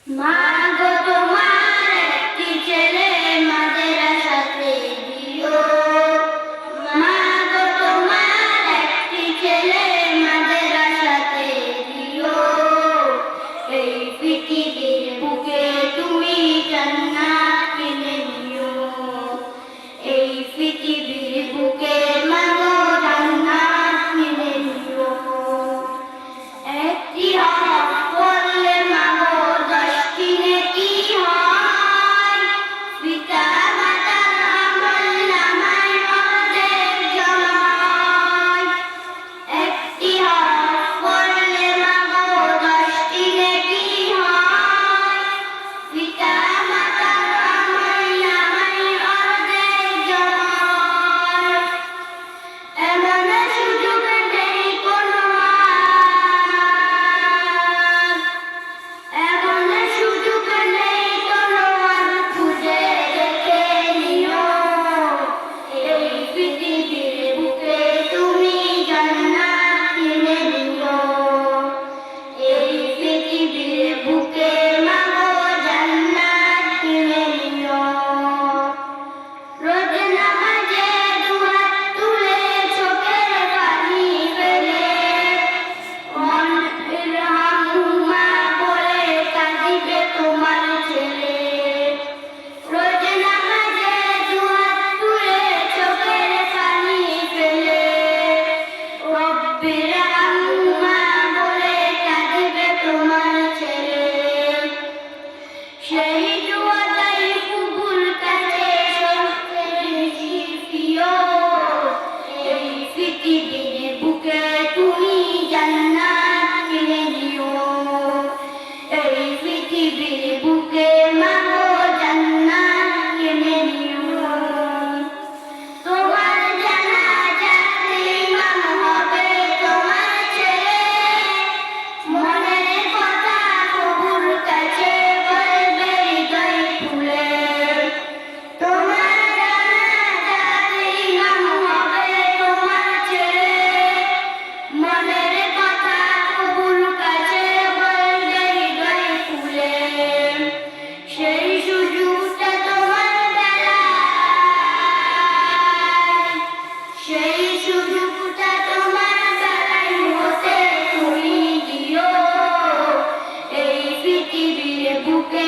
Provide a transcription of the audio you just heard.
মাগো তোমার একটি ছেলে মাদ্রাসাতে দিও। মাগো তোমার একটি ছেলে মাদ্রাসাতে দিও। এই পৃথিবীর বুকে তুমি জান্নাত কিনে নিও। এই পৃথিবীর বুকে মাগো জান্নাত কিনে নিও। একটি হরফ পড়লে মাগো 10টি নেকি হয়। পিতা মাতার আমল নামায় অর্ধেক জমা হয়। একটি হরফ পড়লে মাগো 10টি নেকি হয়। পিতা মাতার আমল নামায় অর্ধেক জমা হয়। এমন সুযোগ নেই কোনো আর, এমন সুযোগ নেই কোনো আর, খুঁজে দেখে নিও। এই পৃথিবীর বুকে তুমি জান্নাত কিনে নিও। এই পৃথিবীর বুকে মাগো জান্নাত কিনে নিও। রোজ নামাজে দুহাত তুলে চোখের পানি ফেলে মন ইরহামহুমা বলে কাঁদিবে তোমার ছেলে। রোজ নামাজে দুহাত তুলে চোখের পানি ফেলে রব্বিরহামহুমা বলে কাঁদিবে তোমার ছেলে। সেই দোয়াটাই প্রভুর কাছে সবচেয়ে বেশি প্রিয়। এই পৃথিবীর বুকে তুমি জান্নাত কিনে নিও। এই পৃথিবীর বুকে মাগো জান্নাত কিনে নিও। তোমার জানাজাতে ইমাম হবে তোমার ছেলে। মনের কথা প্রভুর কাছে বলবে হৃদয় খুলে। তোমার জানাজাতে ইমাম হবে তোমার ছেলে। মনের কথা প্রভুর কাছে বলবে হৃদয় খুলে। সেই সুযোগটা তোমার বেলায়, সেই সুযোগটা তোমার বেলায় হতে তুমি দিও। এই পৃথিবীর বুকে